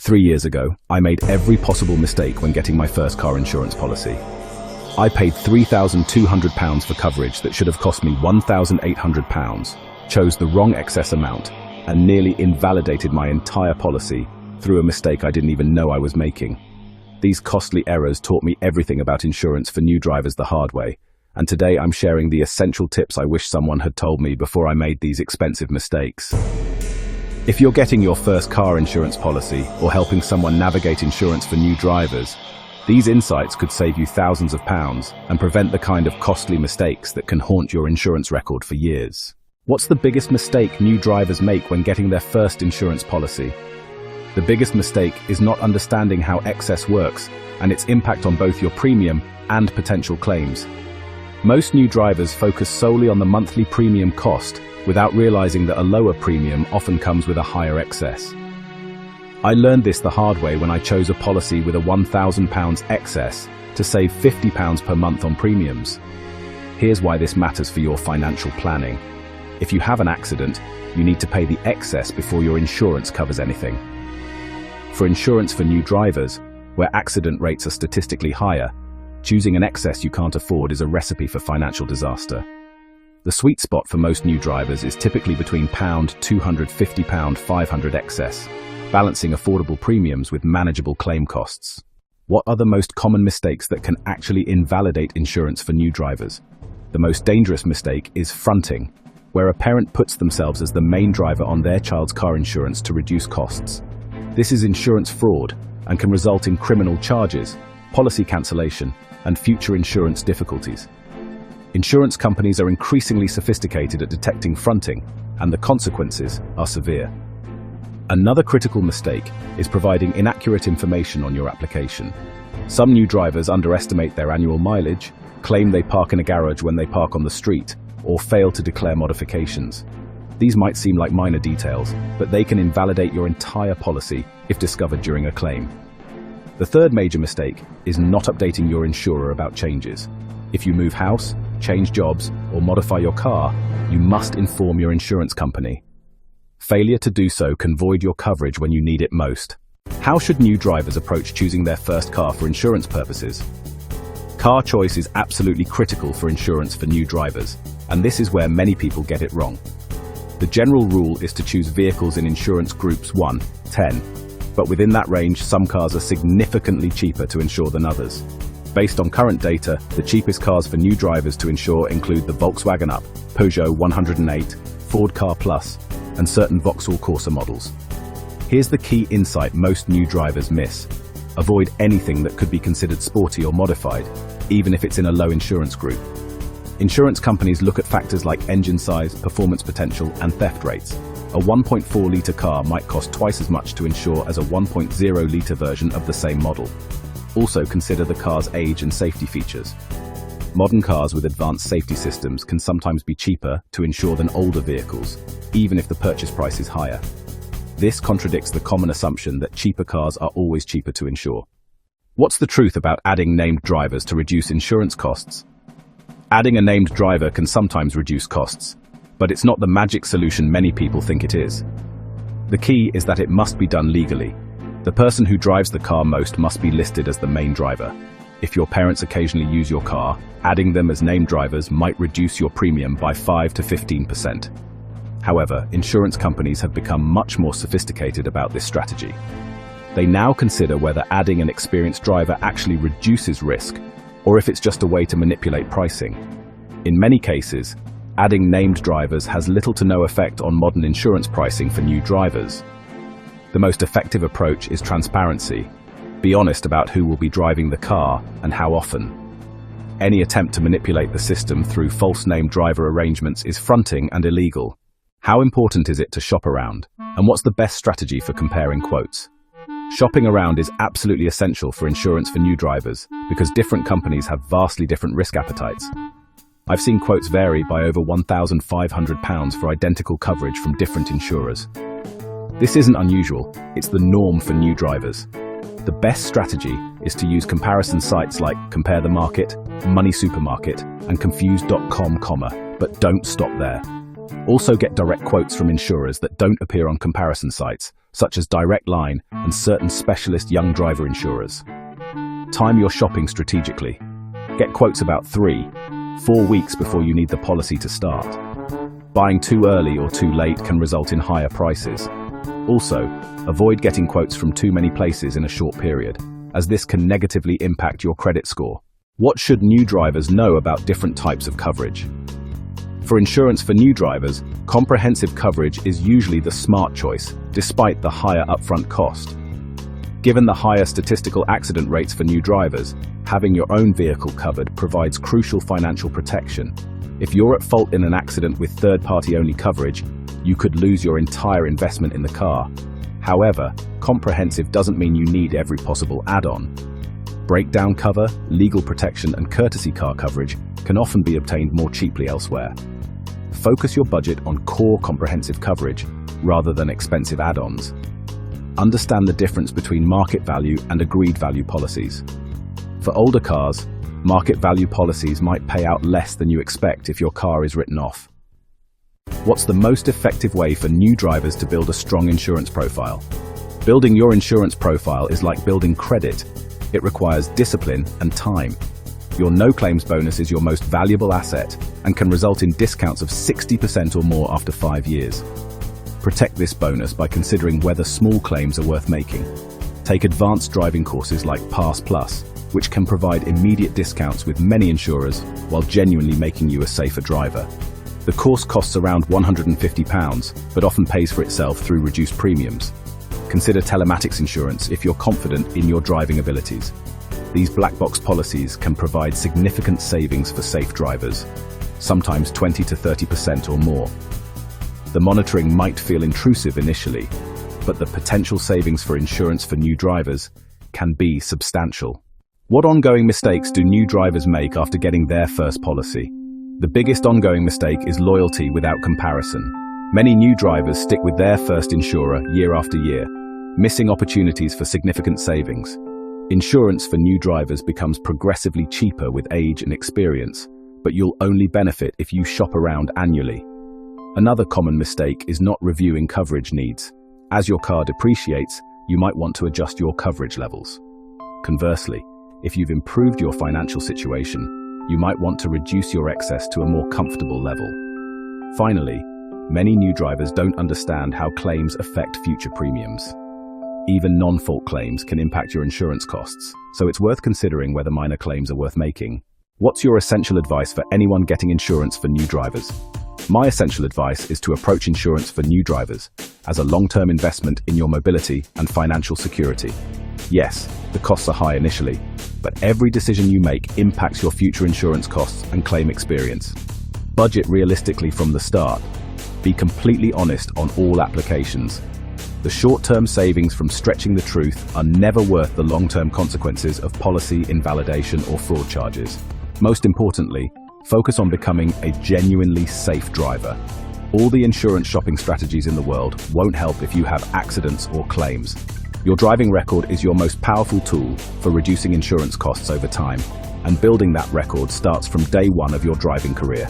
3 years ago, I made every possible mistake when getting my first car insurance policy. I paid £3,200 for coverage that should have cost me £1,800, chose the wrong excess amount, and nearly invalidated my entire policy through a mistake I didn't even know I was making. These costly errors taught me everything about insurance for new drivers the hard way, and today I'm sharing the essential tips I wish someone had told me before I made these expensive mistakes. If you're getting your first car insurance policy or helping someone navigate insurance for new drivers, these insights could save you thousands of pounds and prevent the kind of costly mistakes that can haunt your insurance record for years. What's the biggest mistake new drivers make when getting their first insurance policy? The biggest mistake is not understanding how excess works and its impact on both your premium and potential claims. Most new drivers focus solely on the monthly premium cost without realizing that a lower premium often comes with a higher excess. I learned this the hard way when I chose a policy with a £1,000 excess to save £50 per month on premiums. Here's why this matters for your financial planning. If you have an accident, you need to pay the excess before your insurance covers anything. For insurance for new drivers, where accident rates are statistically higher, choosing an excess you can't afford is a recipe for financial disaster. The sweet spot for most new drivers is typically between £250, £500 excess, balancing affordable premiums with manageable claim costs. What are the most common mistakes that can actually invalidate insurance for new drivers? The most dangerous mistake is fronting, where a parent puts themselves as the main driver on their child's car insurance to reduce costs. This is insurance fraud and can result in criminal charges, policy cancellation, and future insurance difficulties. Insurance companies are increasingly sophisticated at detecting fronting, and the consequences are severe. Another critical mistake is providing inaccurate information on your application. Some new drivers underestimate their annual mileage, claim they park in a garage when they park on the street, or fail to declare modifications. These might seem like minor details, but they can invalidate your entire policy if discovered during a claim. The third major mistake is not updating your insurer about changes. If you move house, change jobs, or modify your car, you must inform your insurance company. Failure to do so can void your coverage when you need it most. How should new drivers approach choosing their first car for insurance purposes? Car choice is absolutely critical for insurance for new drivers, and this is where many people get it wrong. The general rule is to choose vehicles in insurance groups 1, 10, but within that range, some cars are significantly cheaper to insure than others. Based on current data, the cheapest cars for new drivers to insure include the Volkswagen Up, Peugeot 108, Ford Car Plus, and certain Vauxhall Corsa models. Here's the key insight most new drivers miss. Avoid anything that could be considered sporty or modified, even if it's in a low insurance group. Insurance companies look at factors like engine size, performance potential, and theft rates. A 1.4-litre car might cost twice as much to insure as a 1.0-litre version of the same model. Also consider the car's age and safety features. Modern cars with advanced safety systems can sometimes be cheaper to insure than older vehicles, even if the purchase price is higher. This contradicts the common assumption that cheaper cars are always cheaper to insure. What's the truth about adding named drivers to reduce insurance costs? Adding a named driver can sometimes reduce costs, but it's not the magic solution many people think it is. The key is that it must be done legally. The person who drives the car most must be listed as the main driver. If your parents occasionally use your car, adding them as named drivers might reduce your premium by 5 to 15%. However, insurance companies have become much more sophisticated about this strategy. They now consider whether adding an experienced driver actually reduces risk, or if it's just a way to manipulate pricing. In many cases, adding named drivers has little to no effect on modern insurance pricing for new drivers. The most effective approach is transparency. Be honest about who will be driving the car and how often. Any attempt to manipulate the system through false named driver arrangements is fronting and illegal. How important is it to shop around? And what's the best strategy for comparing quotes? Shopping around is absolutely essential for insurance for new drivers because different companies have vastly different risk appetites. I've seen quotes vary by over £1,500 for identical coverage from different insurers. This isn't unusual, it's the norm for new drivers. The best strategy is to use comparison sites like Compare the Market, Money Supermarket, and Confused.com, but don't stop there. Also get direct quotes from insurers that don't appear on comparison sites, such as Direct Line and certain specialist young driver insurers. Time your shopping strategically. Get quotes about 3-4 weeks before you need the policy to start. Buying too early or too late can result in higher prices. Also, avoid getting quotes from too many places in a short period, as this can negatively impact your credit score. What should new drivers know about different types of coverage? For insurance for new drivers, comprehensive coverage is usually the smart choice, despite the higher upfront cost. Given the higher statistical accident rates for new drivers, having your own vehicle covered provides crucial financial protection. If you're at fault in an accident with third-party only coverage, you could lose your entire investment in the car. However, comprehensive doesn't mean you need every possible add-on. Breakdown cover, legal protection, and courtesy car coverage can often be obtained more cheaply elsewhere. Focus your budget on core comprehensive coverage rather than expensive add-ons. Understand the difference between market value and agreed value policies. For older cars, market value policies might pay out less than you expect if your car is written off. What's the most effective way for new drivers to build a strong insurance profile? Building your insurance profile is like building credit. It requires discipline and time. Your no-claims bonus is your most valuable asset and can result in discounts of 60% or more after 5 years. Protect this bonus by considering whether small claims are worth making. Take advanced driving courses like Pass Plus, which can provide immediate discounts with many insurers while genuinely making you a safer driver. The course costs around £150, but often pays for itself through reduced premiums. Consider telematics insurance if you're confident in your driving abilities. These black box policies can provide significant savings for safe drivers, sometimes 20 to 30% or more. The monitoring might feel intrusive initially, but the potential savings for insurance for new drivers can be substantial. What ongoing mistakes do new drivers make after getting their first policy? The biggest ongoing mistake is loyalty without comparison. Many new drivers stick with their first insurer year after year, missing opportunities for significant savings. Insurance for new drivers becomes progressively cheaper with age and experience, but you'll only benefit if you shop around annually. Another common mistake is not reviewing coverage needs. As your car depreciates, you might want to adjust your coverage levels. Conversely, if you've improved your financial situation, you might want to reduce your excess to a more comfortable level. Finally, many new drivers don't understand how claims affect future premiums. Even non-fault claims can impact your insurance costs, so it's worth considering whether minor claims are worth making. What's your essential advice for anyone getting insurance for new drivers? My essential advice is to approach insurance for new drivers as a long-term investment in your mobility and financial security. Yes, the costs are high initially, but every decision you make impacts your future insurance costs and claim experience. Budget realistically from the start. Be completely honest on all applications. The short-term savings from stretching the truth are never worth the long-term consequences of policy invalidation or fraud charges. Most importantly, focus on becoming a genuinely safe driver. All the insurance shopping strategies in the world won't help if you have accidents or claims. Your driving record is your most powerful tool for reducing insurance costs over time, and building that record starts from day one of your driving career.